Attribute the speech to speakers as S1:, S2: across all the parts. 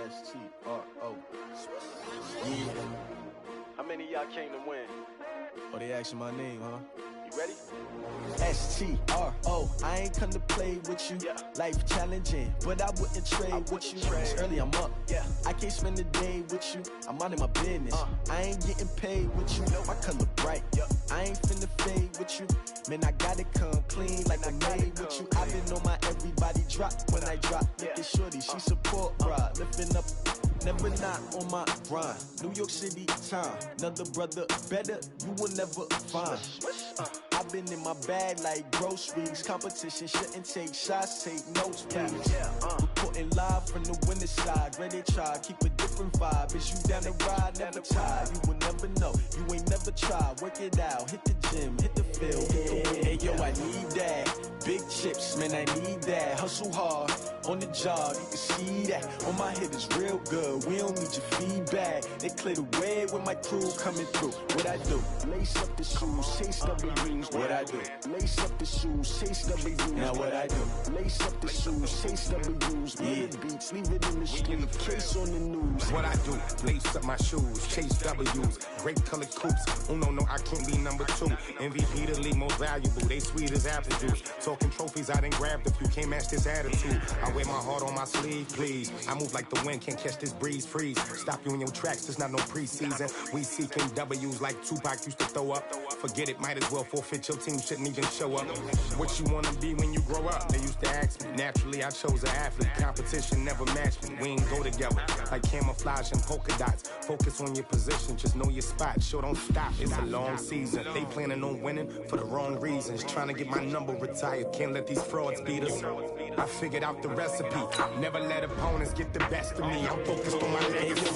S1: S-T-R-O. Yeah.
S2: How many of y'all came to win?
S1: Oh, they asking my name, huh?
S2: You ready?
S1: S-T-R-O. I ain't come to play with you.
S2: Yeah.
S1: Life challenging, but I wouldn't trade with you. It's early, I'm up.
S2: Yeah.
S1: I can't spend the day with you. I'm out of my business. I ain't getting paid with you. My color bright. I ain't finna fade with you. Man, I gotta come clean like I made with you. I've been on my everybody drop when I drop. Look at shorty, she support ride. Lifting up, never not on my grind. New York City time, another brother better, you will never find. I've been in my bag like groceries. Competition shouldn't take shots, take notes, please. Reporting live from the winning side. Ready to try, keep a different vibe. Is you down the ride, never tired. You will never know, you ain't never tried. Work it out, hit the gym, hit the field, hit the win. Hey yo, I need that. Big chips, man, I need that. Hustle hard, on the job, you can see that. On my head is real good, we don't need your feedback. They clear the way with my crew coming through. What I do? Lace up the shoes, chase W's. What I do? Lace up the shoes, chase W's. Now what I do? Lace up the shoes, chase W's. Yeah, beats, leave it in the street, case on the news.
S3: What I do? Lace up my shoes, chase W's. Grape colored coops. Oh no, I can't be number 2. MVP the league most valuable. They sweet as apple juice. Talking trophies, I done grabbed a few. Can't match this attitude. I wear my heart on my sleeve, please. I move like the wind, can't catch this breeze. Freeze. Stop you in your tracks. There's not no preseason. We seeking W's like Tupac used to throw up. Forget it, might as well forfeit. Your team shouldn't even show up. What you wanna be when you grow up? They used to ask me. Naturally, I chose an athlete. Competition never matched me. We ain't go together like camouflage and polka dots. Focus on your position, just know your spot. Sure, don't stop. It's a long season. They planning on winning for the wrong reasons. Trying to get my number retired. Can't let these frauds beat us. I figured out the recipe. Never let opponents get the best of me. I'm focused on my legacy.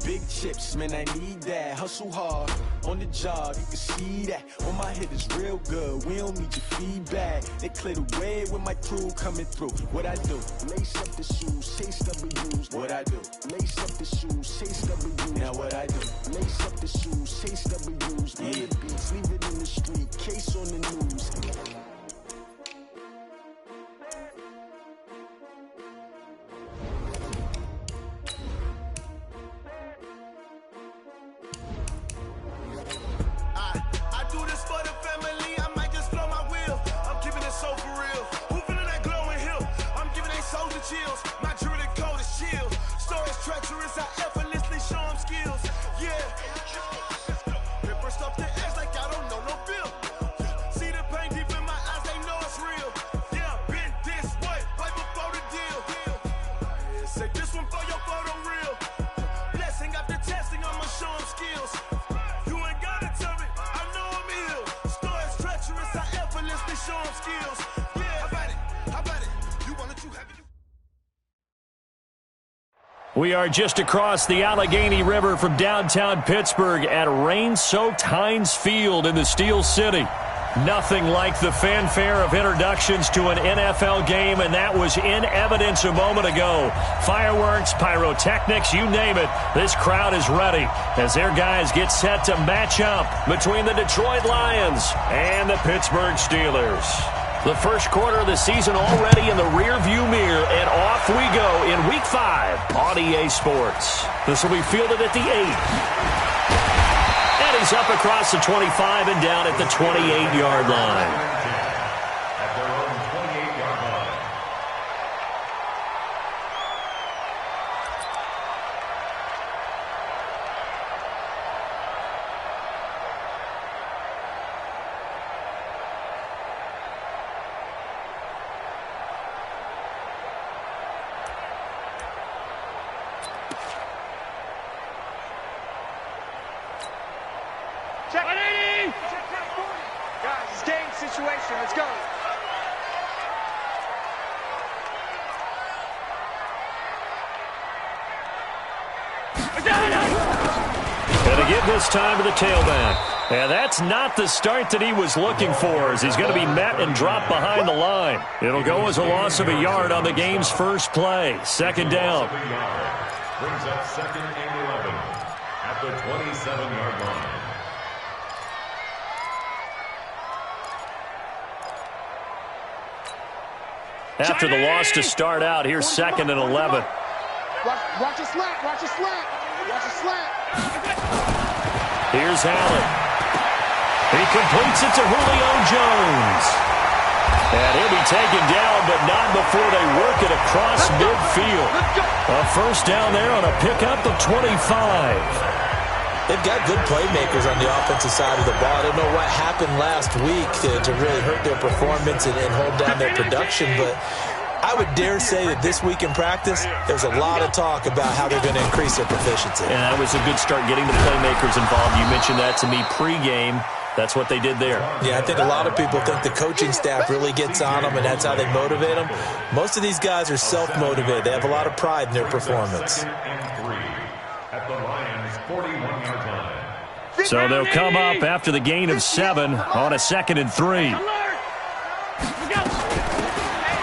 S1: Big chips, man, I need that. Hustle hard, on the job, you can see that. On my head is real good, we don't need your feedback. They clear the way with my crew coming through. What I do? Lace up the shoes, chase W's. What I do? Lace up the shoes, chase W's. Now what I do? Lace up the shoes, chase W's. Yeah, beats, leave it in the street, case on the news.
S4: Chills. My jewelry code is chill. Stories treacherous, I effortlessly show them skills. Yeah. Ripper stuff the edge like I don't know no bill. See the pain deep in my eyes, they know it's real. Yeah, been this way, right before the deal. Say this one for your photo real. Blessing after testing, I'ma show them skills. You ain't gotta tell me, I know I'm ill. Stories treacherous, I effortlessly show them skills. Yeah, how about it? You want it, you have it.
S5: We are just across the Allegheny River from downtown Pittsburgh at rain-soaked Heinz Field in the Steel City. Nothing like the fanfare of introductions to an NFL game, and that was in evidence a moment ago. Fireworks, pyrotechnics, you name it. This crowd is ready as their guys get set to match up between the Detroit Lions and the Pittsburgh Steelers. The first quarter of the season already in the rear-view mirror, and off we go in Week 5 on EA Sports. This will be fielded at the 8. And he's up across the 25 and down at the 28-yard line.
S6: Check 180! Guys, it's game situation. Let's go.
S5: And to give this time to the tailback. And that's not the start that he was looking for, as he's going to be met and dropped behind the line. It'll go as a loss of a yard on the game's first play. Second down.
S7: Brings up 2nd and 11 at the 27-yard line.
S5: After the loss to start out, here's 2nd and 11.
S8: Watch a slant. Watch a slant. Watch a slant.
S5: Here's Allen. He completes it to Julio Jones. And he'll be taken down, but not before they work it across midfield. A first down there on a pickup of 25.
S9: They've got good playmakers on the offensive side of the ball. I don't know what happened last week to really hurt their performance and hold down their production, but I would dare say that this week in practice, there's a lot of talk about how they're going to increase their proficiency.
S5: And that was a good start getting the playmakers involved. You mentioned that to me pregame. That's what they did there.
S9: Yeah, I think a lot of people think the coaching staff really gets on them, and that's how they motivate them. Most of these guys are self-motivated. They have a lot of pride in their performance.
S7: At the Lions' 41-yard line.
S5: So they'll come up after the gain of 7 on a 2nd and 3.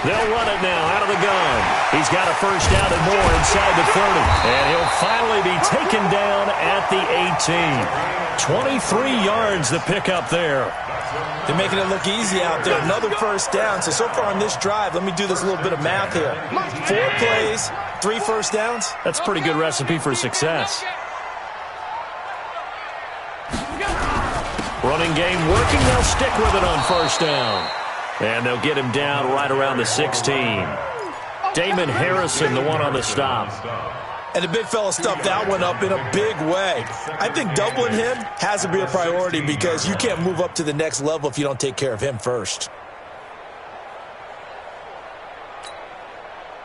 S5: They'll run it now out of the gun. He's got a first down and more inside the 30. And he'll finally be taken down at the 18. 23 yards the pickup there.
S9: They're making it look easy out there. Another first down. So far on this drive, let me do this little bit of math here. 4 plays, 3 first downs.
S5: That's a pretty good recipe for success. Running game working. They'll stick with it on first down. And they'll get him down right around the 16. Damon Harrison, the one on the stop.
S9: And the big fella stuffed that one up in a big way. I think doubling him has to be a priority because you can't move up to the next level if you don't take care of him first.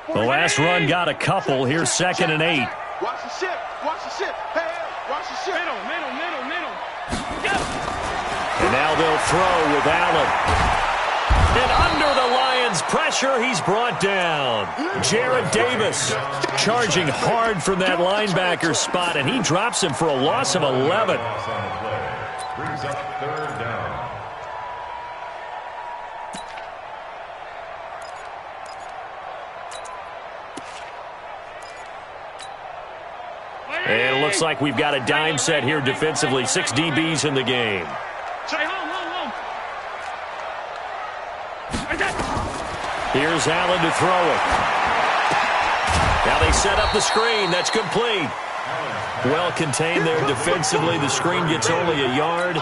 S5: The last run got a couple. Here's 2nd and 8.
S8: Watch the ship. Watch the ship. Hey, watch the ship. Middle.
S5: And now they'll throw with Allen. And under the Lions' pressure, he's brought down. Jarrad Davis charging hard from that linebacker spot, and he drops him for a loss of 11.
S7: Brings up 3rd down.
S5: And it looks like we've got a dime set here defensively. 6 DBs in the game. Here's Allen to throw it. Now they set up the screen. That's complete. Well contained there defensively. The screen gets only a yard,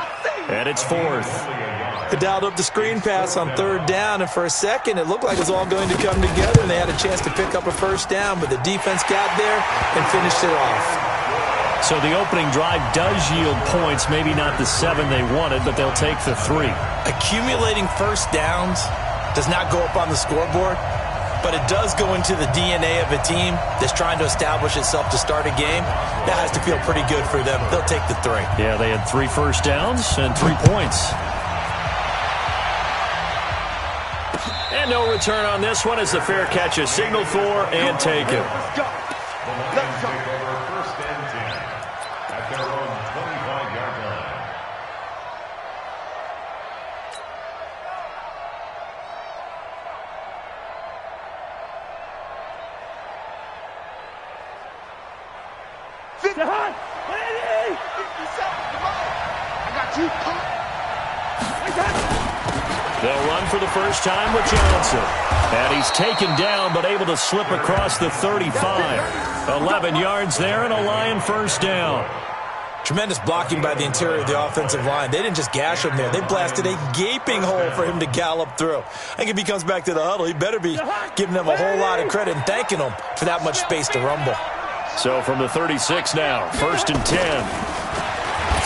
S5: and it's 4th.
S9: They dialed up the screen pass on 3rd down, and for a second it looked like it was all going to come together, and they had a chance to pick up a first down, but the defense got there and finished it off.
S5: So the opening drive does yield points, maybe not the 7 they wanted, but they'll take the 3.
S9: Accumulating first downs does not go up on the scoreboard, but it does go into the DNA of a team that's trying to establish itself to start a game. That has to feel pretty good for them. They'll take the 3.
S5: Yeah, they had 3 first downs and 3 points. And no return on this one as the fair catch is signaled for and taken.
S7: Let's go. The Lions take over 1st and 10 at their own 25-yard line.
S5: They'll run for the first time with Johnson. And he's taken down but able to slip across the 35. 11 yards there and a Lion first down.
S9: Tremendous blocking by the interior of the offensive line. They didn't just gash him there. They blasted a gaping hole for him to gallop through. I think if he comes back to the huddle, he better be giving them a whole lot of credit and thanking them for that much space to rumble.
S5: So from the 36 now, 1st and 10.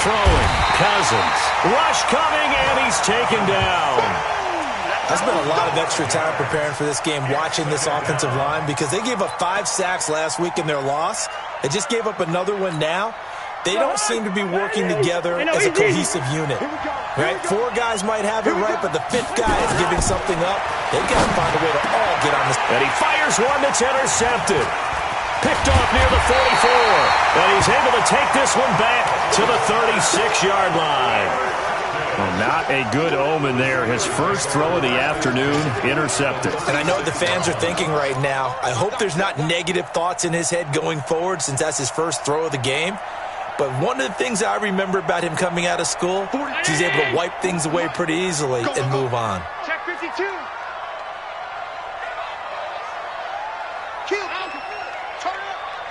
S5: Throwing, Cousins. Rush coming, and he's taken down.
S9: I spent a lot of extra time preparing for this game, watching this offensive line, because they gave up 5 sacks last week in their loss. They just gave up another one now. They don't seem to be working together as a cohesive unit. Right? 4 guys might have it right, but the 5th guy is giving something up. They've got to find a way to all get on this.
S5: And he fires one that's intercepted. Picked off near the 44. And he's able to take this one back to the 36-yard line. Well, not a good omen there. His first throw of the afternoon intercepted.
S9: And I know what the fans are thinking right now. I hope there's not negative thoughts in his head going forward since that's his first throw of the game. But one of the things I remember about him coming out of school is he's able to wipe things away pretty easily and move on.
S8: Check 52. Kill. Turn it up.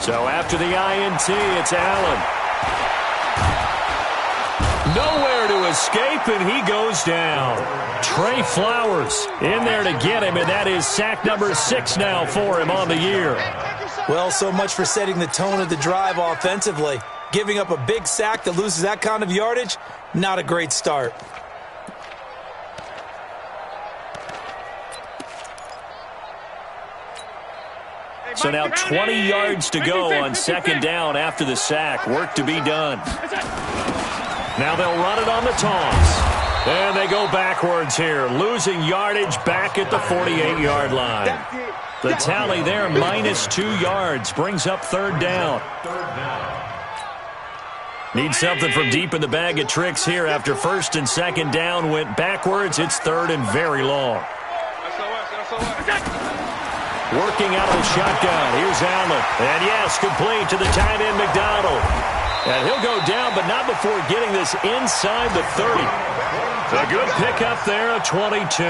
S5: So after the INT, it's Allen. Nowhere to escape, and he goes down. Trey Flowers in there to get him, and that is sack number 6 now for him on the year.
S9: Well, so much for setting the tone of the drive offensively. Giving up a big sack that loses that kind of yardage, not a great start.
S5: So now 20 yards to go on second down after the sack. Work to be done. Now they'll run it on the toss. And they go backwards here, losing yardage back at the 48-yard line. The tally there, -2 yards, brings up third down. Need something from deep in the bag of tricks here after first and second down went backwards. It's third and very long. Working out of the shotgun. Here's Allen. And yes, complete to the tight end, McDonald. And he'll go down, but not before getting this inside the 30. A good pickup there, a 22.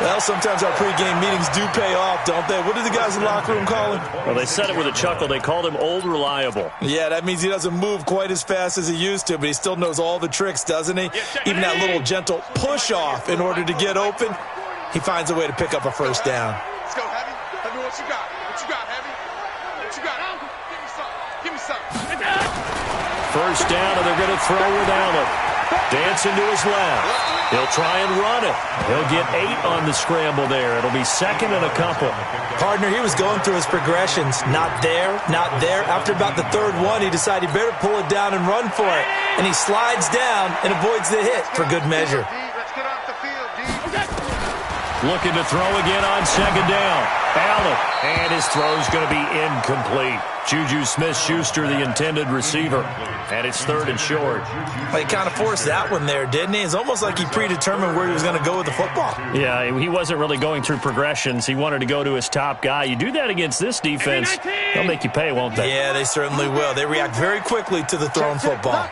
S9: Well, sometimes our pregame meetings do pay off, don't they? What do the guys in the locker room call him?
S5: Well, they said it with a chuckle. They called him Old Reliable.
S9: Yeah, that means he doesn't move quite as fast as he used to, but he still knows all the tricks, doesn't he? Even that little gentle push-off in order to get open, he finds a way to pick up a first down.
S8: Let's go, Heavy. Heavy, what you got? What you got, Heavy? What you got? Give me something. Give me something.
S5: First down, and they're going to throw with Allen. Dancing to his left. He'll try and run it. He'll get 8 on the scramble there. It'll be second and a couple.
S9: Partner, he was going through his progressions. Not there, not there. After about the third one, he decided he better pull it down and run for it. And he slides down and avoids the hit for good measure.
S8: Let's get off the field, D.
S5: Looking to throw again on second down. Allen, and his throw's going to be incomplete. Juju Smith-Schuster, the intended receiver. And it's third and short.
S9: Well, he kind of forced that one there, didn't he? It's almost like he predetermined where he was going to go with the football.
S5: Yeah, he wasn't really going through progressions. He wanted to go to his top guy. You do that against this defense, they'll make you pay, won't they?
S9: Yeah, they certainly will. They react very quickly to the thrown football.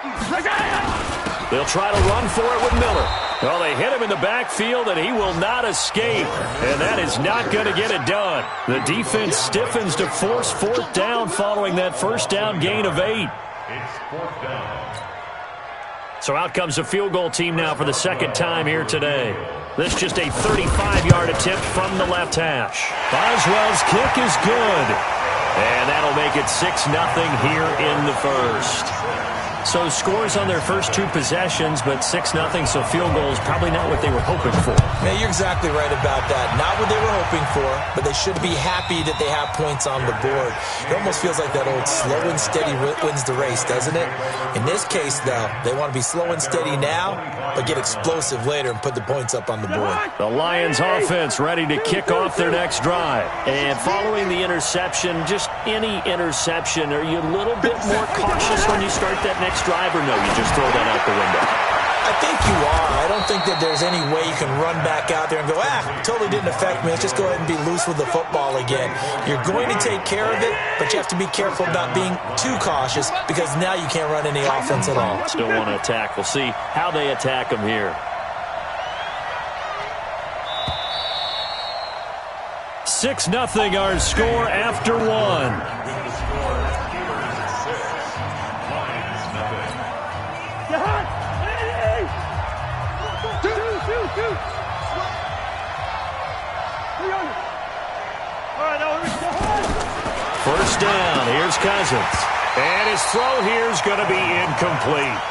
S5: They'll try to run for it with Miller. Well, they hit him in the backfield, and he will not escape. And that is not going to get it done. The defense stiffens to force fourth down following that first down gain of 8.
S7: It's fourth down.
S5: So out comes the field goal team now for the second time here today. This just a 35-yard attempt from the left hash. Boswell's kick is good. And that'll make it 6-0 here in the first. So scores on their first 2 possessions, but 6-0, so field goal is probably not what they were hoping for.
S9: Yeah, you're exactly right about that. Not what they were hoping for, but they should be happy that they have points on the board. It almost feels like that old slow and steady wins the race, doesn't it? In this case, though, they want to be slow and steady now, but get explosive later and put the points up on the board.
S5: The Lions offense ready to kick off their next drive. And following the interception, just any interception, are you a little bit more cautious when you start that next drive, or no, you just throw that out the window?
S9: I think you are. I don't think that there's any way you can run back out there and go, totally didn't affect me. Let's just go ahead and be loose with the football again. You're going to take care of it, but you have to be careful about being too cautious because now you can't run any offense at all.
S5: Still want to attack. We'll see how they attack them here. 6-0 our score after 1. First down, here's Cousins. And his throw here is going to be incomplete.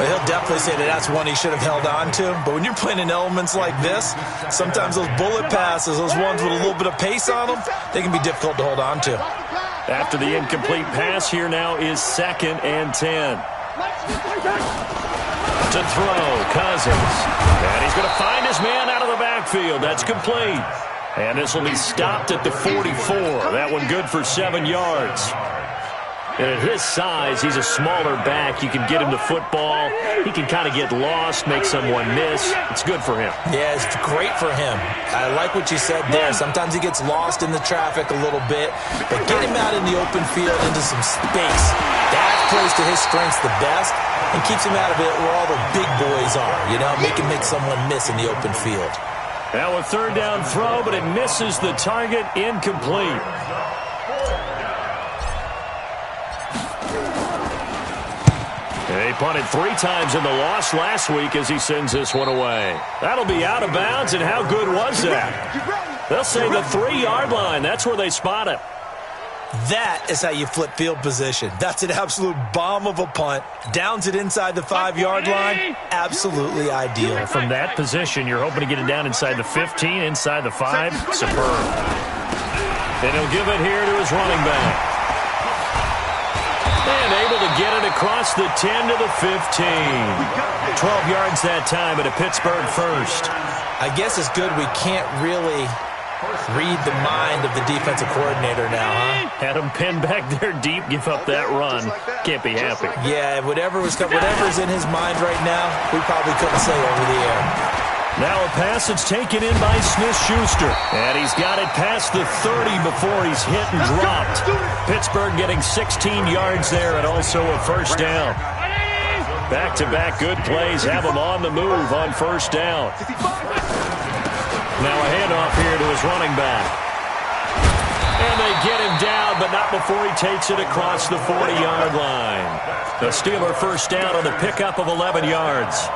S9: Well, he'll definitely say that that's one he should have held on to. But when you're playing in elements like this, sometimes those bullet passes, those ones with a little bit of pace on them, they can be difficult to hold on to.
S5: After the incomplete pass, here now is 2nd and 10. To throw, Cousins. And he's going to find his man out of the backfield. That's complete. And this will be stopped at the 44. That one good for 7 yards. And at his size, he's a smaller back. You can get him the football. He can kind of get lost, make someone miss. It's good for him.
S9: Yeah, it's great for him. I like what you said there. Sometimes he gets lost in the traffic a little bit, but get him out in the open field into some space. That plays to his strengths the best and keeps him out of it where all the big boys are. You know, make him make someone miss in the open field.
S5: Now a third down throw, but it misses the target, incomplete. He punted 3 times in the loss last week as he sends this one away. That'll be out of bounds, and how good was that? They'll say the 3-yard line. That's where they spot it.
S9: That is how you flip field position. That's an absolute bomb of a punt. Downs it inside the 5-yard line. Absolutely ideal.
S5: From that position, you're hoping to get it down inside the 15, inside the 5. Superb. And he'll give it here to his running back. And able to get it across the 10 to the 15. 12 yards that time at a Pittsburgh first.
S9: I guess it's good we can't really read the mind of the defensive coordinator now, huh?
S5: Had him pinned back there deep, give up that run. Can't be happy.
S9: Yeah, whatever's in his mind right now, we probably couldn't say over the air.
S5: Now a pass that's taken in by Smith-Schuster. And he's got it past the 30 before he's hit and dropped. Pittsburgh getting 16 yards there and also a first down. Back-to-back good plays have him on the move on first down. Now a handoff here to his running back. And they get him down, but not before he takes it across the 40-yard line. The Steeler first down on the pickup of 11 yards.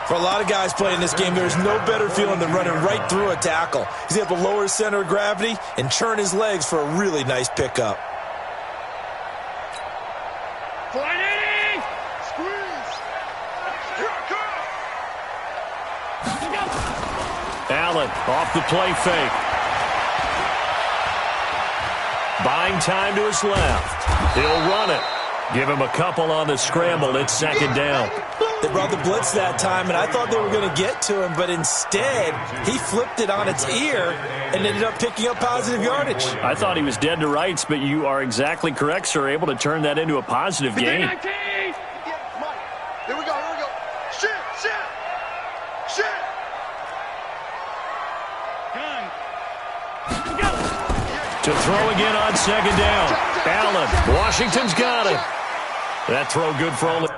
S9: For a lot of guys playing this game, there's no better feeling than running right through a tackle. He's able to lower his center of gravity and churn his legs for a really nice pickup.
S5: Allen off the play fake. Buying time to his left. He'll run it. Give him a couple on the scramble. It's second down.
S9: They brought the blitz that time, and I thought they were going to get to him, but instead, he flipped it on its ear and ended up picking up positive yardage.
S5: I thought he was dead to rights, but you are exactly correct, sir. Able to turn that into a positive gain.
S8: Here we go. Shit.
S5: To throw again on second down. Allen, Washington's got it. That throw good for only...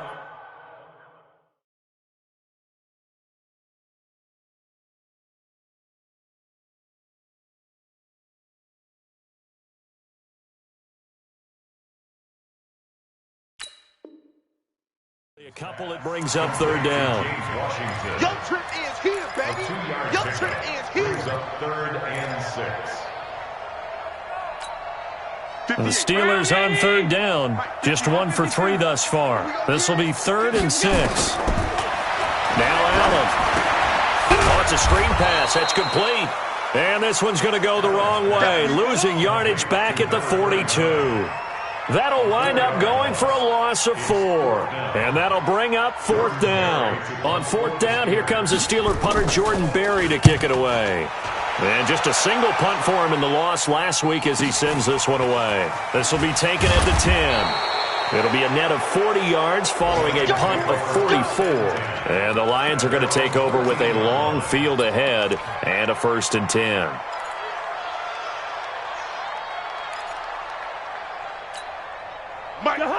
S5: A couple it brings up third down.
S8: Your trip is here, baby. Your trip is here.
S7: Up third and 6.
S5: The Steelers on third down. Just 1 for 3 thus far. This will be 3rd and 6. Now Allen. Oh, it's a screen pass. That's complete. And this one's going to go the wrong way. Losing yardage back at the 42. That'll wind up going for a loss of 4. And that'll bring up 4th down. On 4th down, here comes the Steeler punter Jordan Berry to kick it away. And just a single punt for him in the loss last week as he sends this one away. This will be taken at the 10. It'll be a net of 40 yards following a punt of 44. And the Lions are going to take over with a long field ahead and a 1st and 10.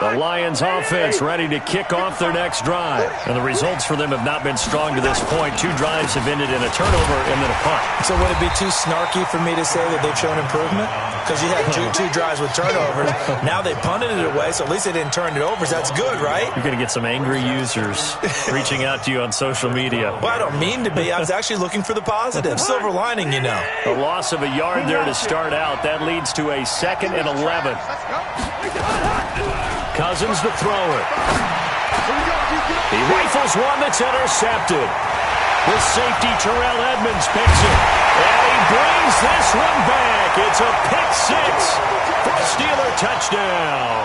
S5: The Lions offense ready to kick off their next drive. And the results for them have not been strong to this point. 2 drives have ended in a turnover and then a punt.
S9: So would it be too snarky for me to say that they've shown improvement? Because you had two drives with turnovers. Now they punted it away, so at least they didn't turn it over. So that's good, right?
S5: You're going to get some angry users reaching out to you on social media.
S9: Well, I don't mean to be. I was actually looking for the positive. Silver lining, you know.
S5: A loss of a yard there to start out. That leads to a 2nd and 11. Cousins to throw it. He rifles one that's intercepted. The safety Terrell Edmonds picks it. And he brings this one back. It's a pick 6 for a Steeler touchdown.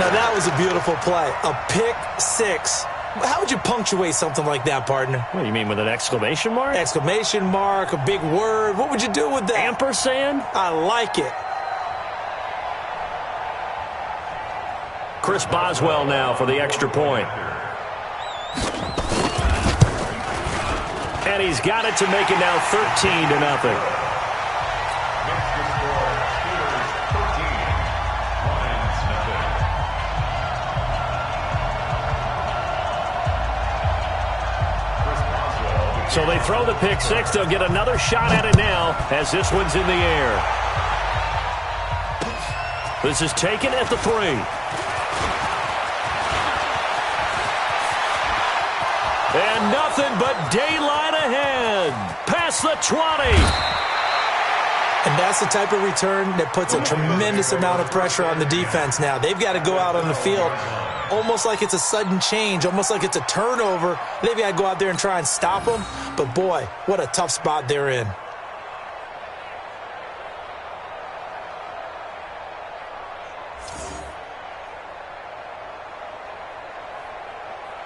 S9: Now that was a beautiful play. A pick 6. How would you punctuate something like that, partner?
S5: What do you mean, with an exclamation mark?
S9: Exclamation mark, a big word. What would you do with that?
S5: Ampersand?
S9: I like it.
S5: Chris Boswell now for the extra point. And he's got it to make it now 13-0. So they throw the pick six. They'll get another shot at it now as this one's in the air. This is taken at the 3. And nothing but daylight ahead. Past the 20.
S9: And that's the type of return that puts a tremendous amount of pressure on the defense now. They've got to go out on the field almost like it's a sudden change, almost like it's a turnover. They've got to go out there and try and stop them. But, boy, what a tough spot they're in.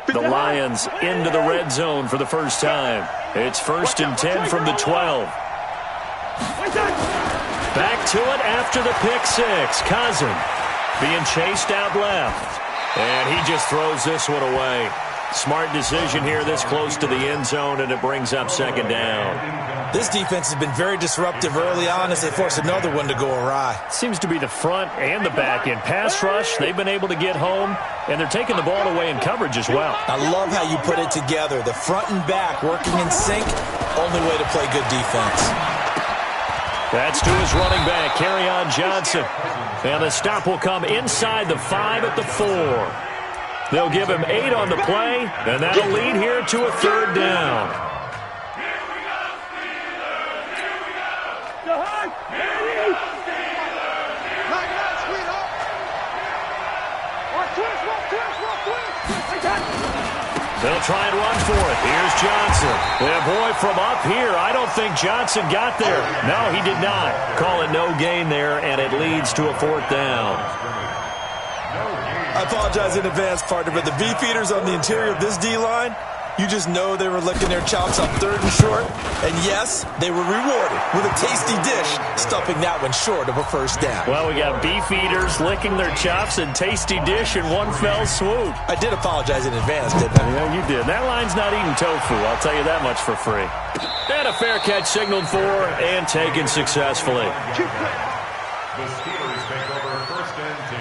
S5: The Lions into the red zone for the first time. It's 1st and 10 from the 12. Back to it after the pick six. Cousin being chased out left. And he just throws this one away. Smart decision here this close to the end zone, and it brings up 2nd down.
S9: This defense has been very disruptive early on as they force another one to go awry.
S5: Seems to be the front and the back end. Pass rush, they've been able to get home, and they're taking the ball away in coverage as well.
S9: I love how you put it together. The front and back working in sync, only way to play good defense.
S5: That's to his running back, Kerryon Johnson. And the stop will come inside the 5 at the 4. They'll give him 8 on the play, and that'll lead here to a 3rd down. They'll try and run for it. Here's Johnson. And boy, from up here, I don't think Johnson got there. No, he did not. Call it no gain there, and it leads to a 4th down.
S9: I apologize in advance, partner, but the beefeaters on the interior of this D-line, you just know they were licking their chops on 3rd and short. And yes, they were rewarded with a tasty dish, stuffing that one short of a 1st down.
S5: Well, we got beefeaters licking their chops and tasty dish in one fell swoop.
S9: I did apologize in advance, didn't I?
S5: Yeah, you did. That line's not eating tofu, I'll tell you that much for free. And a fair catch signaled for and taken successfully.
S7: The Steelers take over 1st and 10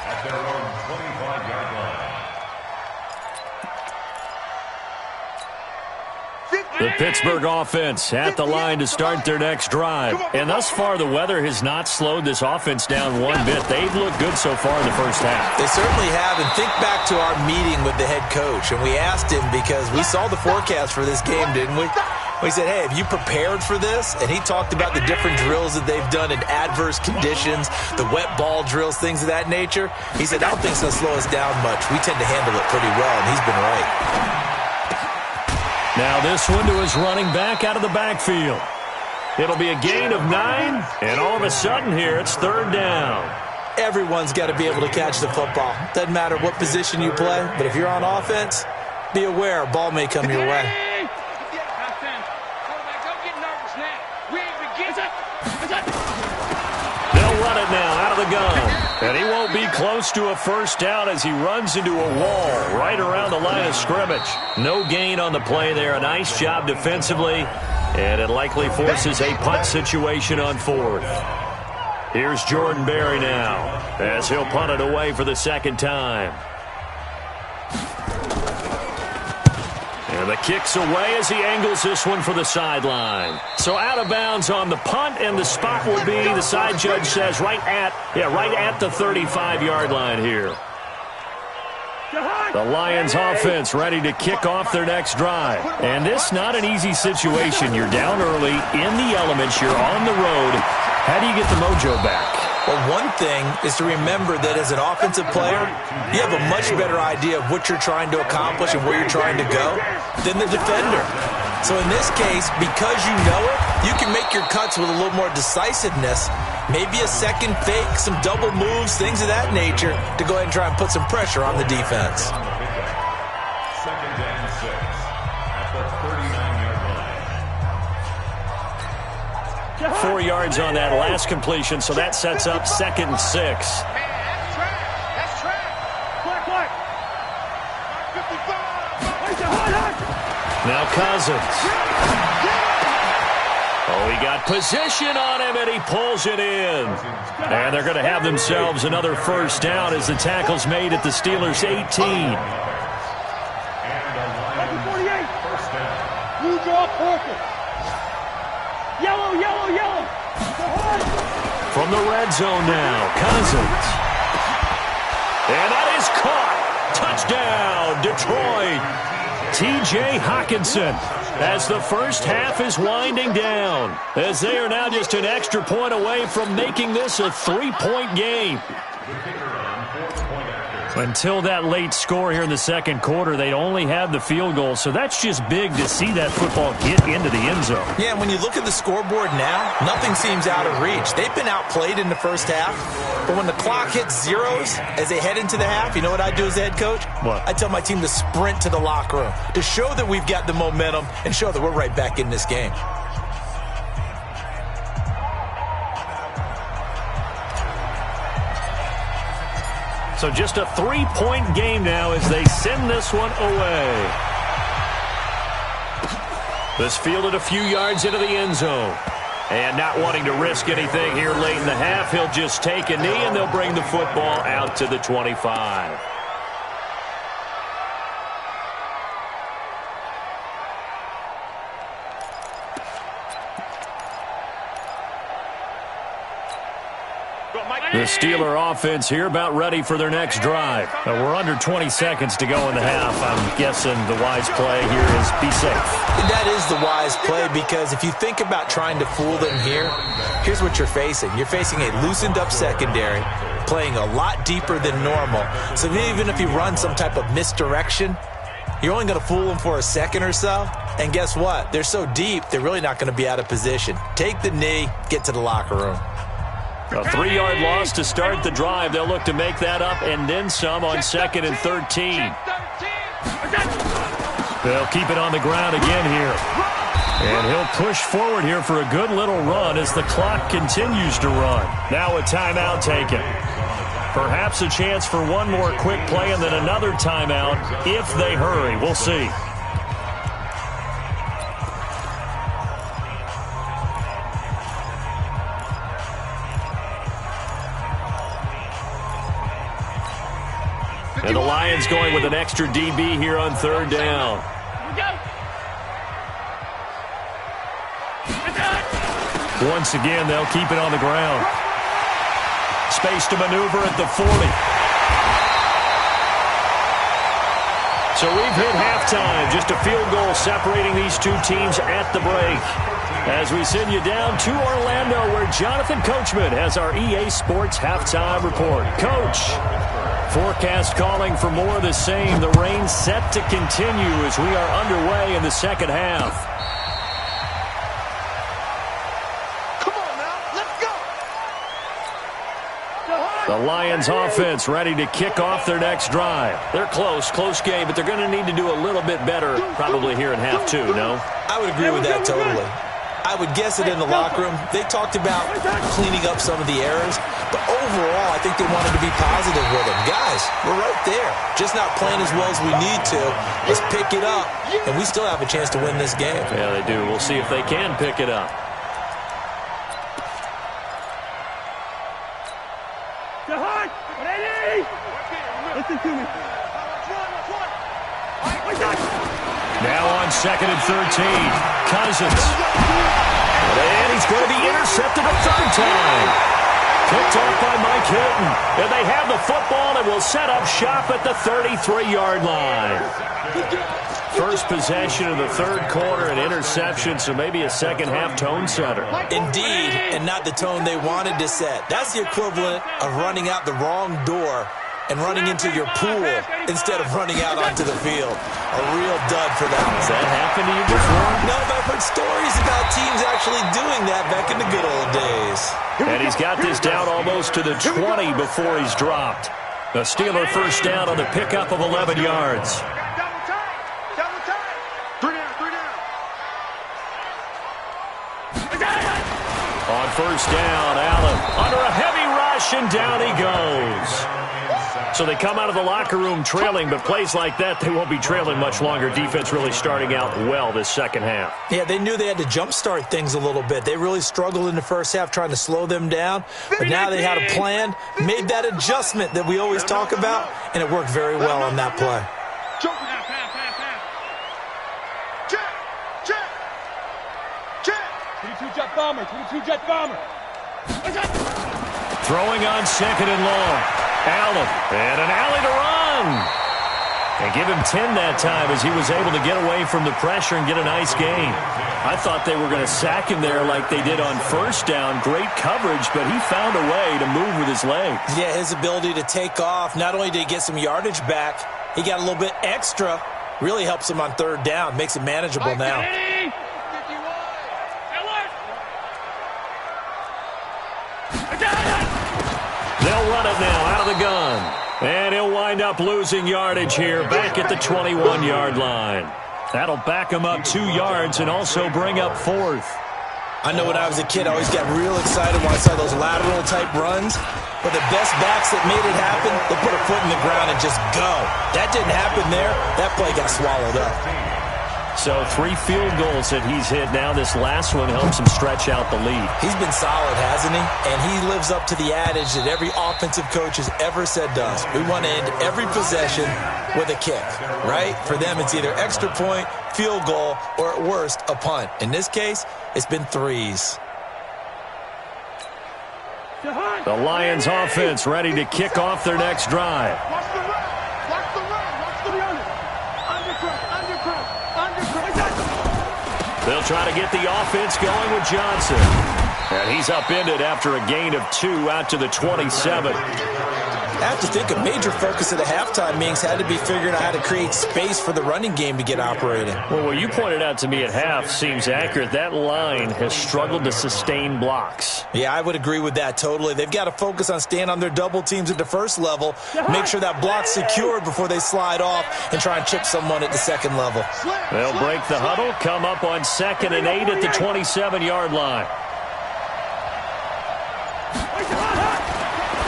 S7: at their own 25-yard line.
S5: The Pittsburgh offense at the line to start their next drive. And thus far, the weather has not slowed this offense down one bit. They've looked good so far in the first half.
S9: They certainly have. And think back to our meeting with the head coach. And we asked him because we saw the forecast for this game, didn't we? We said, hey, have you prepared for this? And he talked about the different drills that they've done in adverse conditions, the wet ball drills, things of that nature. He said, I don't think it's going to slow us down much. We tend to handle it pretty well, and he's been right.
S5: Now this one to his running back out of the backfield. It'll be a gain of 9, and all of a sudden here it's 3rd down.
S9: Everyone's got to be able to catch the football. Doesn't matter what position you play, but if you're on offense, be aware a ball may come your way.
S5: They'll run it now out of the gun. And he won't be close to a 1st down as he runs into a wall right around the line of scrimmage. No gain on the play there. A nice job defensively. And it likely forces a punt situation on 4th. Here's Jordan Berry now as he'll punt it away for the 2nd time. And the kick's away as he angles this one for the sideline. So out of bounds on the punt, and the spot will be, the side judge says, right at the 35-yard line here. The Lions offense ready to kick off their next drive. And this not an easy situation. You're down early, in the elements, you're on the road. How do you get the mojo back?
S9: Well, one thing is to remember that as an offensive player, you have a much better idea of what you're trying to accomplish and where you're trying to go than the defender. So in this case, because you know it, you can make your cuts with a little more decisiveness, maybe a second fake, some double moves, things of that nature, to go ahead and try and put some pressure on the defense.
S7: 2nd and 6 at the 39-yard line.
S5: 4 yards on that last completion, so that sets up 2nd and 6. Now Cousins. Oh, he got position on him, and he pulls it in. And they're going to have themselves another 1st down as the tackle's made at the Steelers' 18.
S7: And a Lions 1st down.
S6: Yellow, yellow, yellow.
S5: From the red zone now, Cousins. And that is caught. Touchdown, Detroit. T.J. Hockenson, as the first half is winding down, as they are now just an extra point away from making this a 3-point game. Until that late score here in the second quarter, they only had the field goal, so that's just big to see that football get into the end zone.
S9: Yeah, and when you look at the scoreboard now, nothing seems out of reach. They've been outplayed in the first half, but when the clock hits zeros as they head into the half, you know what I do as the head coach?
S5: What?
S9: I tell my team to sprint to the locker room to show that we've got the momentum and show that we're right back in this game.
S5: So just a 3-point game now as they send this one away. This fielded a few yards into the end zone. And not wanting to risk anything here late in the half, he'll just take a knee and they'll bring the football out to the 25. The Steeler offense here about ready for their next drive. We're under 20 seconds to go in the half. I'm guessing the wise play here is be safe.
S9: That is the wise play, because if you think about trying to fool them here, here's what you're facing. You're facing a loosened up secondary, playing a lot deeper than normal. So even if you run some type of misdirection, you're only going to fool them for a second or so. And guess what? They're so deep, they're really not going to be out of position. Take the knee, get to the locker room.
S5: A 3-yard loss to start the drive. They'll look to make that up and then some on 2nd and 13. They'll keep it on the ground again here. And he'll push forward here for a good little run as the clock continues to run. Now a timeout taken. Perhaps a chance for one more quick play and then another timeout if they hurry. We'll see. And the Lions going with an extra DB here on 3rd down. Once again, they'll keep it on the ground. Space to maneuver at the 40. So we've hit halftime. Just a field goal separating these two teams at the break. As we send you down to Orlando, where Jonathan Coachman has our EA Sports halftime report. Coach, forecast calling for more of the same. The rain set to continue as we are underway in the second half.
S4: Come on now, let's go.
S5: The Lions offense ready to kick off their next drive. They're close game, but they're going to need to do a little bit better probably here in half 2, no?
S9: I would agree with that totally. I would guess it in the locker room. They talked about cleaning up some of the errors, but overall, I think they wanted to be positive with them. Guys, we're right there. Just not playing as well as we need to. Let's pick it up, and we still have a chance to win this game.
S5: Yeah, they do. We'll see if they can pick it up.
S6: Listen to me.
S5: Now on 2nd and 13, Cousins. And he's going to be intercepted a 3rd time. Picked off by Mike Hilton. And they have the football and will set up shop at the 33-yard line. First possession of the 3rd quarter, an interception, so maybe a second half tone setter.
S9: Indeed, and not the tone they wanted to set. That's the equivalent of running out the wrong door and running into your pool instead of running out onto the field. A real dud for that.
S5: Has that happened to you before?
S9: No, but I've heard stories about teams actually doing that back in the good old days.
S5: And he's got this down almost to the 20 before he's dropped. A Steeler first down on the pickup of 11 yards.
S8: Double time. 3 down.
S5: On first down, Allen under a heavy rush, and down he goes. So they come out of the locker room trailing, but plays like that, they won't be trailing much longer. Defense really starting out well this second half.
S9: Yeah, they knew they had to jumpstart things a little bit. They really struggled in the first half trying to slow them down, but now they had a plan, made that adjustment that we always talk about, and it worked very well on that play.
S8: Check.
S6: jet bomber, 22 jet bomber.
S5: Throwing on second and long. Allen, and an alley to run. And give him 10 that time as he was able to get away from the pressure and get a nice gain. I thought they were going to sack him there like they did on first down. Great coverage, but he found a way to move with his legs.
S9: Yeah, his ability to take off, not only did he get some yardage back, he got a little bit extra. Really helps him on third down, makes it manageable now.
S5: They'll run it now out of the gun. And he'll wind up losing yardage here back at the 21-yard line. That'll back him up 2 yards and also bring up fourth.
S9: I know when I was a kid, I always got real excited when I saw those lateral-type runs. But the best backs that made it happen, they put a foot in the ground and just go. That didn't happen there. That play got swallowed up.
S5: So 3 field goals that he's hit now. This last one helps him stretch out the lead.
S9: He's been solid, hasn't he? And he lives up to the adage that every offensive coach has ever said to us. We want to end every possession with a kick, right? For them, it's either extra point, field goal, or at worst, a punt. In this case, it's been 3s.
S5: The Lions offense ready to kick off their next drive.
S6: Watch the run. Watch the run. Watch the run. Undercut.
S5: They'll try to get the offense going with Johnson. And he's upended after a gain of 2 out to the 27.
S9: I have to think a major focus of the halftime meetings had to be figuring out how to create space for the running game to get operating.
S5: Well, what you pointed out to me at half seems accurate. That line has struggled to sustain blocks.
S9: Yeah, I would agree with that totally. They've got to focus on staying on their double teams at the first level, make sure that block's secured before they slide off and try and chip someone at the second level.
S5: They'll break the huddle, come up on 2nd and 8 at the 27-yard line.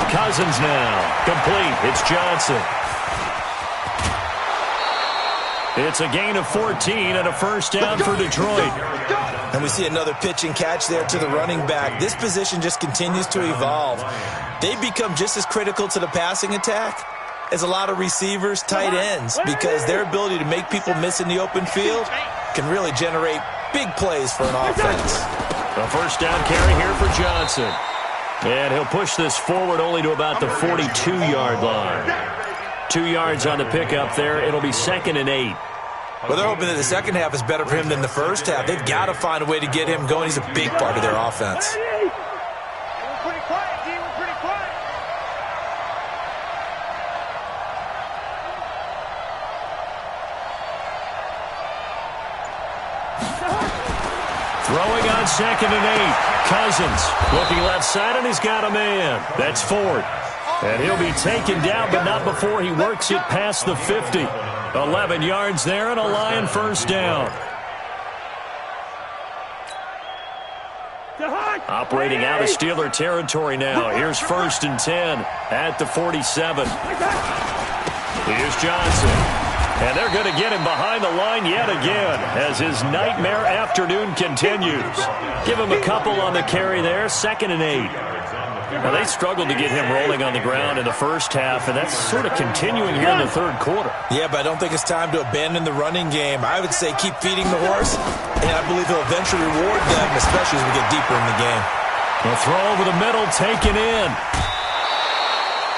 S5: Cousins now. Complete. It's Johnson. It's a gain of 14 and a first down for Detroit.
S9: And we see another pitch and catch there to the running back. This position just continues to evolve. They become just as critical to the passing attack as a lot of receivers, tight ends, because their ability to make people miss in the open field can really generate big plays for an offense.
S5: A first down carry here for Johnson. And he'll push this forward only to about the 42-yard line. 2 yards on the pickup there. It'll be 2nd and 8.
S9: Well, they're hoping that the second half is better for him than the first half. They've got to find a way to get him going. He's a big part of their offense.
S6: We're pretty quiet, D. We're pretty quiet.
S5: Throwing on 2nd and 8. Cousins looking left side, and he's got a man. That's Ford. And he'll be taken down, but not before he works it past the 50. 11 yards there and a Lion first down. Operating out of Steeler territory now. Here's 1st and 10 at the 47. Here's Johnson. And they're going to get him behind the line yet again as his nightmare afternoon continues. Give him a couple on the carry there, 2nd and 8. Now, they struggled to get him rolling on the ground in the first half, and that's sort of continuing here in the third quarter.
S9: Yeah, but I don't think it's time to abandon the running game. I would say keep feeding the horse, and I believe he'll eventually reward them, especially as we get deeper in the game.
S5: A throw over the middle, taken in.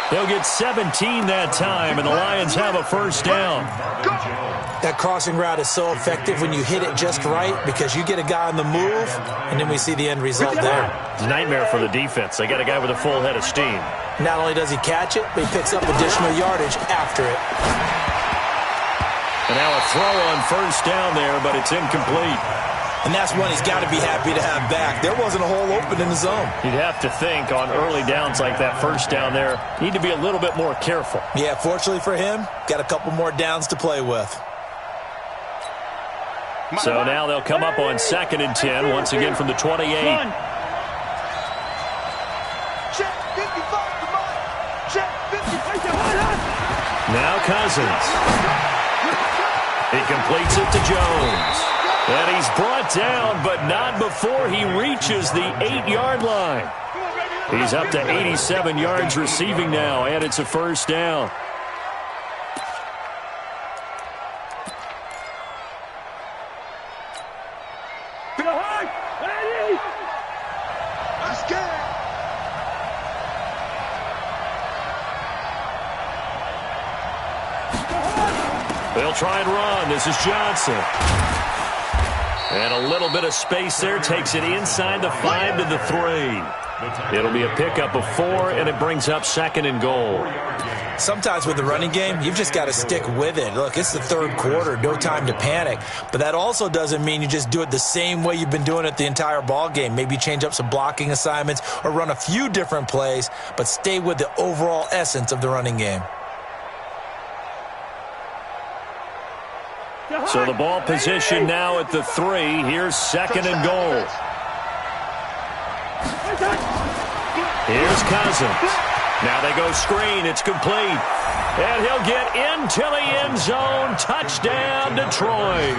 S5: They'll get 17 that time, and the Lions have a first down.
S9: That crossing route is so effective when you hit it just right because you get a guy on the move, and then we see the end result there.
S5: It's a nightmare for the defense. They got a guy with a full head of steam.
S9: Not only does he catch it, but he picks up additional yardage after it.
S5: And now a throw on first down there, but it's incomplete.
S9: And that's one he's got to be happy to have back. There wasn't a hole open in the zone.
S5: You'd have to think on early downs like that first down there, need to be a little bit more careful.
S9: Yeah, fortunately for him, got a couple more downs to play with.
S5: So now they'll come up on 2nd and 10, once again from the 28. Now Cousins. He completes it to Jones. And he's brought down, but not before he reaches the 8-yard line. He's up to 87 yards receiving now, and it's a first down. They'll try and run. This is Johnson. And a little bit of space there. Takes it inside the 5 to the 3. It'll be a pickup of 4, and it brings up 2nd and goal.
S9: Sometimes with the running game, you've just got to stick with it. Look, it's the 3rd quarter, no time to panic. But that also doesn't mean you just do it the same way you've been doing it the entire ball game. Maybe change up some blocking assignments or run a few different plays, but stay with the overall essence of the running game.
S5: So the ball position now at the 3. Here's 2nd and goal. Here's Cousins. Now they go screen. It's complete. And he'll get into the end zone. Touchdown, Detroit.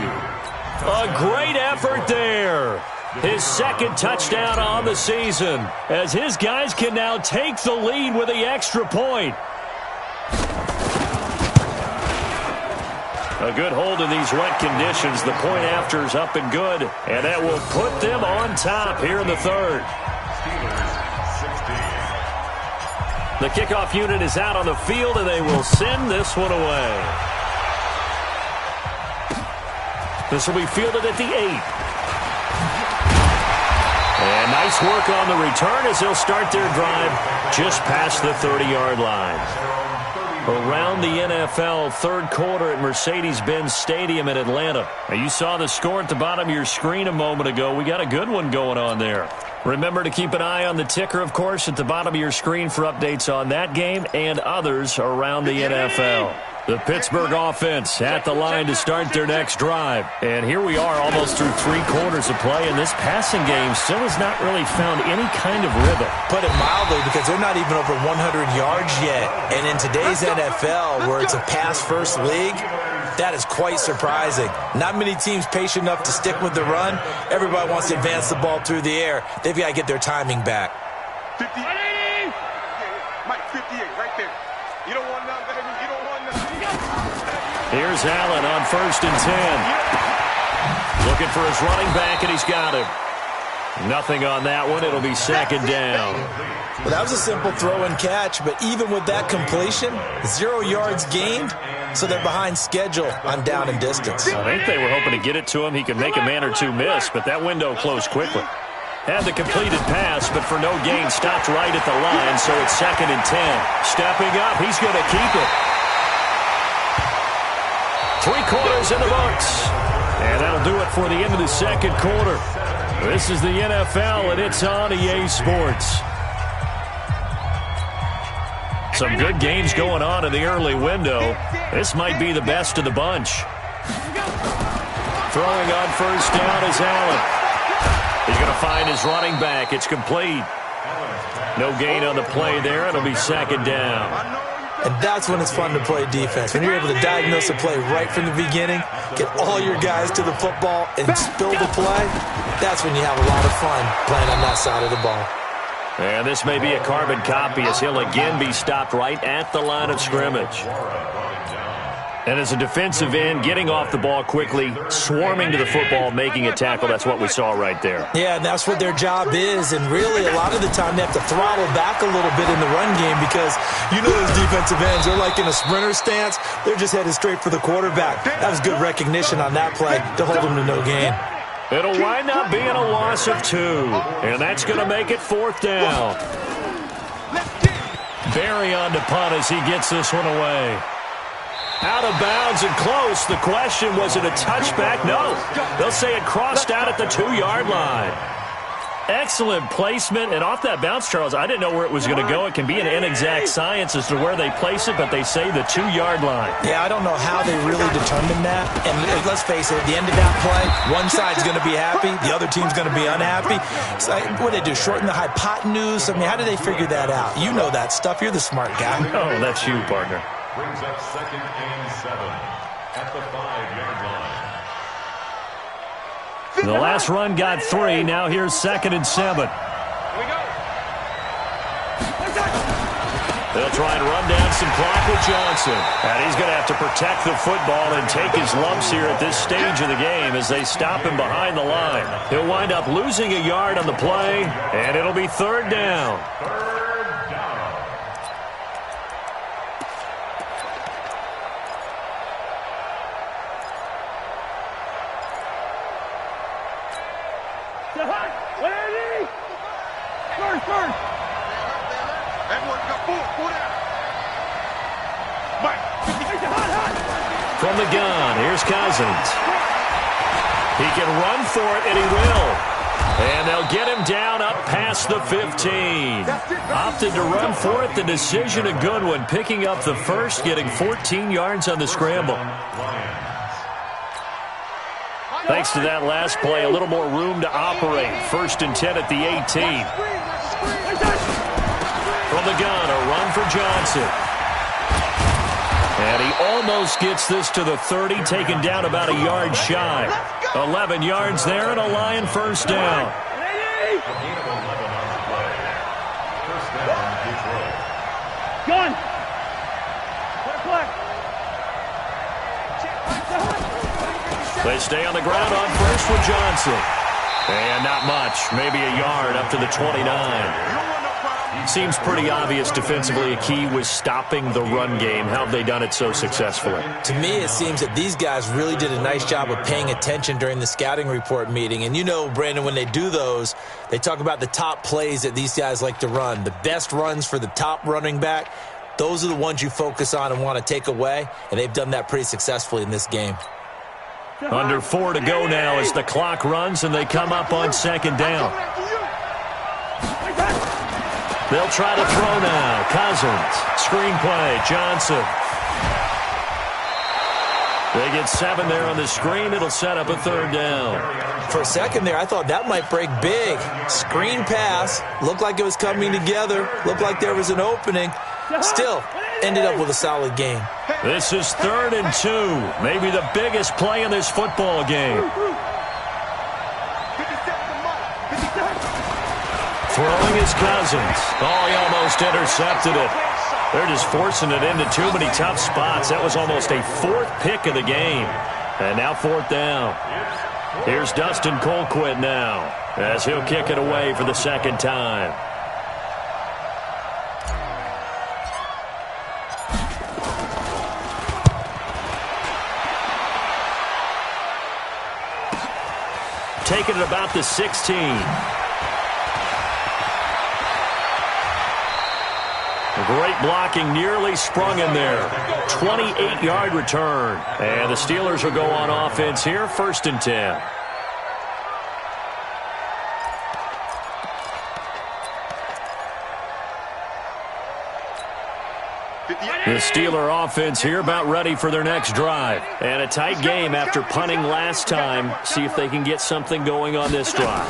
S5: A great effort there. His 2nd touchdown on the season, as his guys can now take the lead with the extra point. A good hold in these wet conditions. The point after is up and good, and that will put them on top here in the 3rd. The kickoff unit is out on the field, and they will send this one away. This will be fielded at the 8. And nice work on the return as they'll start their drive just past the 30-yard line. Around the NFL, 3rd quarter at Mercedes-Benz Stadium in Atlanta. Now, you saw the score at the bottom of your screen a moment ago. We got a good one going on there. Remember to keep an eye on the ticker, of course, at the bottom of your screen for updates on that game and others around the NFL. The Pittsburgh offense at the line to start their next drive. And here we are almost through 3 quarters of play, and this passing game still has not really found any kind of rhythm. Put it mildly, because they're not even over 100 yards yet. And in today's NFL, where it's a pass-first league, that is quite surprising. Not many teams patient enough to stick with the run. Everybody wants to advance the ball through the air. They've got to get their timing back.
S8: 58. Mike, 58, right there. You don't want none, baby. You don't want none.
S5: Here's Allen on 1st and 10. Looking for his running back, and he's got him. Nothing on that one. It'll be 2nd down.
S9: Well, that was a simple throw and catch, but even with that completion, 0 yards gained, so they're behind schedule on down and distance.
S5: I think they were hoping to get it to him. He could make a man or two miss, but that window closed quickly. Had the completed pass, but for no gain, stopped right at the line, so it's 2nd and 10. Stepping up, he's going to keep it. 3 quarters in the books. And that'll do it for the end of the 2nd quarter. This is the NFL, and it's on EA Sports. Some good games going on in the early window. This might be the best of the bunch. Throwing on 1st down is Allen. He's going to find his running back. It's complete. No gain on the play there. It'll be 2nd down.
S9: And that's when it's fun to play defense. When you're able to diagnose a play right from the beginning, get all your guys to the football, and spill the play, that's when you have a lot of fun playing on that side of the ball.
S5: And this may be a carbon copy as he'll again be stopped right at the line of scrimmage. And as a defensive end, getting off the ball quickly, swarming to the football, making a tackle, that's what we saw right there.
S9: Yeah, and that's what their job is. And really, a lot of the time, they have to throttle back a little bit in the run game because you know those defensive ends, they're like in a sprinter stance. They're just headed straight for the quarterback. That was good recognition on that play to hold him to no gain.
S5: It'll wind up being a loss of 2, and that's going to make it 4th down. Barry on to punt as he gets this one away. Out of bounds and close. The question, was it a touchback? No. They'll say it crossed out at the 2-yard line. Excellent placement. And off that bounce, Charles, I didn't know where it was going to go. It can be an inexact science as to where they place it, but they say the 2-yard line.
S9: Yeah, I don't know how they really determined that. And let's face it, at the end of that play, one side's going to be happy, the other team's going to be unhappy. So what do they do, shorten the hypotenuse? I mean, how do they figure that out? You know that stuff. You're the smart guy.
S5: Oh, that's you, partner.
S7: Brings up 2nd and 7 at the 5-yard line.
S5: The last run got 3. Now here's 2nd and 7.
S6: Here we go.
S5: They'll try and run down some clock with Johnson. And he's going to have to protect the football and take his lumps here at this stage of the game as they stop him behind the line. He'll wind up losing a yard on the play, and it'll be 3rd down.
S6: First.
S8: Everyone got four down. Mike.
S5: From the gun, here's Cousins. He can run for it, and he will. And they'll get him down up past the 15. Opted to run for it. The decision a good one. Picking up the first, getting 14 yards on the scramble. Thanks to that last play, a little more room to operate. 1st and 10 at the 18. From the gun, a run for Johnson. And he almost gets this to the 30, taken down about a yard shy. 11 yards there and a Lion first down.
S6: Gun.
S5: They stay on the ground on first with Johnson. And not much, maybe a yard up to the 29. Seems pretty obvious defensively a key was stopping the run game. How have they done it so successfully?
S9: To me, it seems that these guys really did a nice job of paying attention during the scouting report meeting. And you know, Brandon, when they do those, they talk about the top plays that these guys like to run. The best runs for the top running back, those are the ones you focus on and want to take away. And they've done that pretty successfully in this game.
S5: Under 4 to go now as the clock runs and they come up on 2nd down. They'll try to throw now. Cousins. Screen play. Johnson. They get 7 there on the screen. It'll set up a 3rd down.
S9: For a second there, I thought that might break big. Screen pass. Looked like it was coming together. Looked like there was an opening. Still, ended up with a solid game.
S5: This is 3rd and 2. Maybe the biggest play in this football game. Throwing his Cousins. Oh, he almost intercepted it. They're just forcing it into too many tough spots. That was almost a 4th pick of the game. And now 4th down. Here's Dustin Colquitt now as he'll kick it away for the 2nd time. Taking it about the 16. Great blocking, nearly sprung in there. 28-yard return. And the Steelers will go on offense here, 1st and 10. The Steeler offense here about ready for their next drive. And a tight game after punting last time. See if they can get something going on this drive.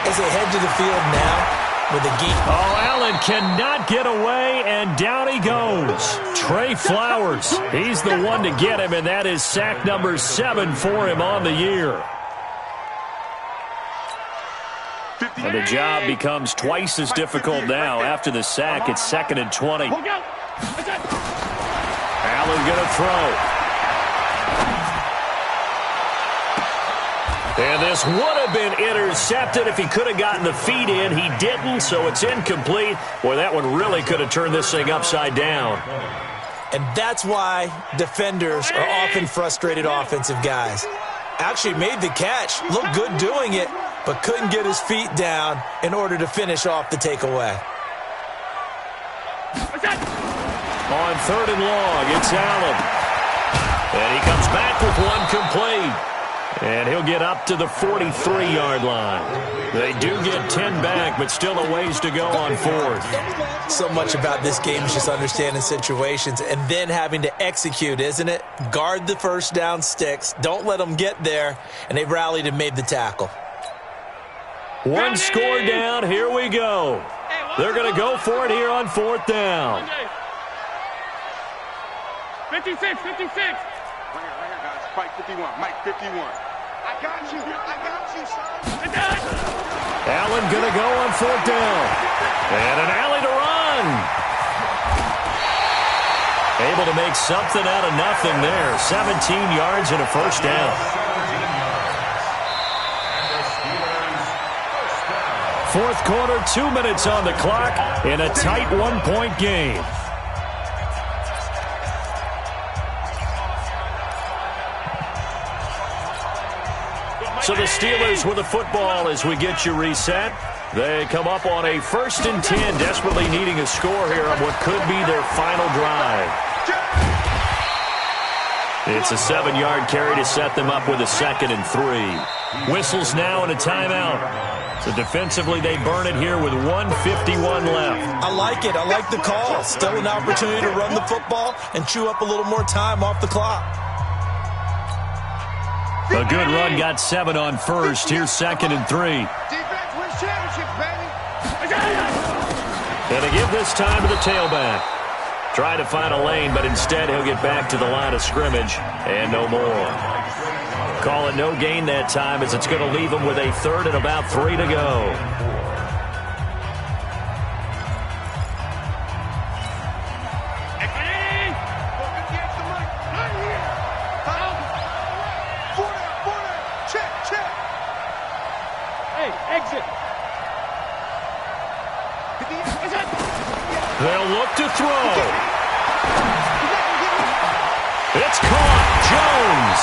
S9: As they head to the field now, with a geek.
S5: Oh, Allen cannot get away, and down he goes. Trey Flowers, he's the one to get him, and that is sack number 7 for him on the year. And the job becomes twice as difficult now. After the sack, it's 2nd and 20. Allen going to throw. And this would have been intercepted if he could have gotten the feet in. He didn't, so it's incomplete. Boy, that one really could have turned this thing upside down.
S9: And that's why defenders are often frustrated offensive guys. Actually made the catch, looked good doing it, but couldn't get his feet down in order to finish off the takeaway.
S5: On 3rd and long, it's Allen. And he comes back with one complete. And he'll get up to the 43-yard line. They do get 10 back, but still a ways to go on 4th.
S9: So much about this game is just understanding situations and then having to execute, isn't it? Guard the first down sticks. Don't let them get there. And they rallied and made the tackle.
S5: One score down. Here we go. They're going to go for it here on 4th down.
S6: 56.
S8: Right here, guys. Fight 51. Mike 51. I got you, son.
S5: Allen going to go on 4th down. And an alley to run. Able to make something out of nothing there. 17 yards and a first down. 4th quarter, 2 minutes on the clock in a tight 1-point game. So the Steelers with the football as we get you reset. They come up on a 1st and 10, desperately needing a score here on what could be their final drive. It's a 7-yard carry to set them up with a 2nd and 3. Whistles now and a timeout. So defensively, they burn it here with 1:51 left.
S9: I like it. I like the call. Still an opportunity to run the football and chew up a little more time off the clock.
S5: A good run got 7 on 1st. Here's 2nd and 3.
S8: Defense wins championships, baby.
S5: And they give this time to the tailback. Try to find a lane, but instead he'll get back to the line of scrimmage and no more. Call it no gain that time as it's going to leave him with a 3rd and about 3 to go. They'll look to throw. It's caught. Jones.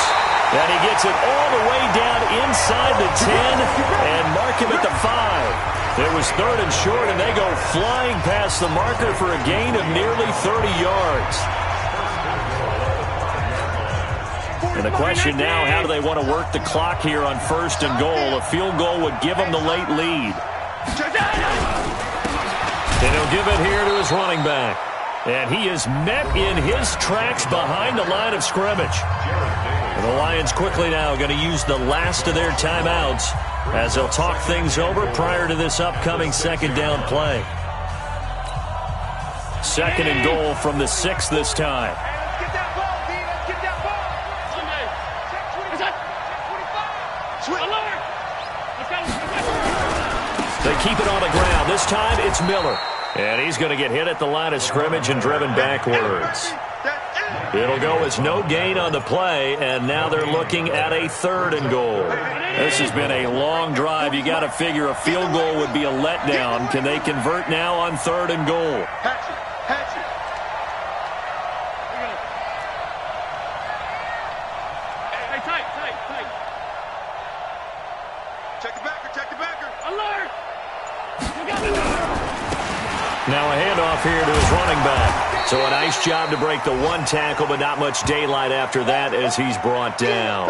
S5: And he gets it all the way down inside the 10 and mark him at the 5. It was 3rd and short, and they go flying past the marker for a gain of nearly 30 yards. And the question now, how do they want to work the clock here on 1st and goal? A field goal would give them the late lead. And he'll give it here to his running back. And he is met in his tracks behind the line of scrimmage. And the Lions quickly now going to use the last of their timeouts as they'll talk things over prior to this upcoming 2nd down play. 2nd and goal from the 6 this time. They keep it on the ground. This time it's Miller. And he's going to get hit at the line of scrimmage and driven backwards. It'll go as no gain on the play, and now they're looking at a 3rd and goal. This has been a long drive. You got to figure a field goal would be a letdown. Can they convert now on 3rd and goal? Now a handoff here to his running back. So a nice job to break the 1 tackle, but not much daylight after that as he's brought down.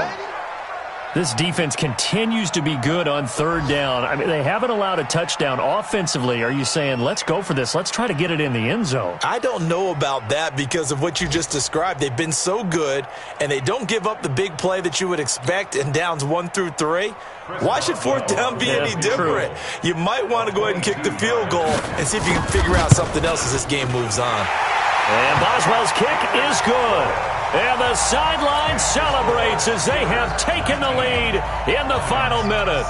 S5: This defense continues to be good on 3rd down. I mean, they haven't allowed a touchdown offensively. Are you saying, let's go for this? Let's try to get it in the end zone.
S9: I don't know about that because of what you just described. They've been so good, and they don't give up the big play that you would expect in downs 1 through 3. Why should 4th down be any different? True. You might want to go ahead and kick the field goal and see if you can figure out something else as this game moves on.
S5: And Boswell's kick is good. And the sideline celebrates as they have taken the lead in the final minute.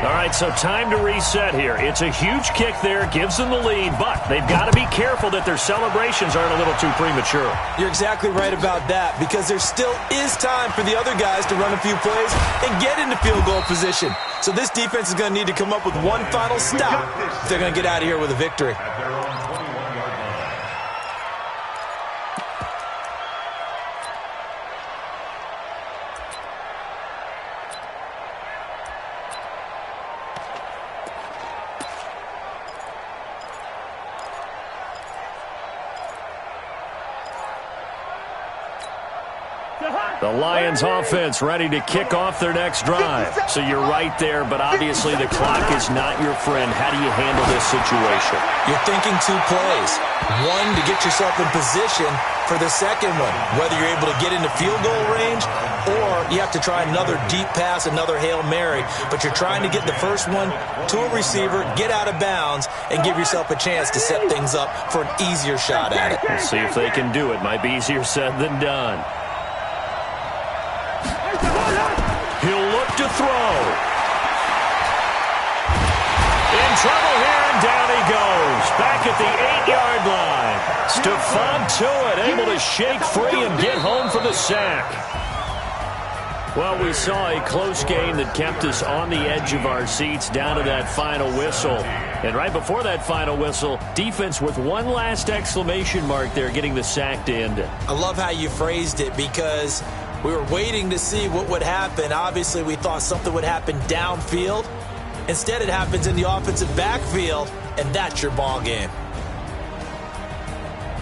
S5: All right, so time to reset here. It's a huge kick there, gives them the lead, but they've got to be careful that their celebrations aren't a little too premature.
S9: You're exactly right about that because there still is time for the other guys to run a few plays and get into field goal position. So this defense is going to need to come up with one final stop if they're going to get out of here with a victory.
S5: The Lions offense ready to kick off their next drive. So you're right there, but obviously the clock is not your friend. How do you handle this situation?
S9: You're thinking 2 plays. One, to get yourself in position for the second one, whether you're able to get into field goal range or you have to try another deep pass, another Hail Mary, but you're trying to get the first one to a receiver, get out of bounds, and give yourself a chance to set things up for an easier shot at it.
S5: We'll see if they can do it. Might be easier said than done. He'll look to throw. In trouble here, and down he goes. Back at the 8-yard line. Stephon Tuitt able to shake free and get home for the sack. Well, we saw a close game that kept us on the edge of our seats down to that final whistle. And right before that final whistle, defense with one last exclamation mark there, getting the sack to end it.
S9: I love how you phrased it because We were waiting to see what would happen. Obviously, we thought something would happen downfield. Instead, it happens in the offensive backfield, and that's your ball game.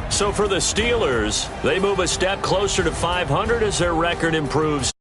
S5: So for the Steelers, they move a step closer to 500 as their record improves.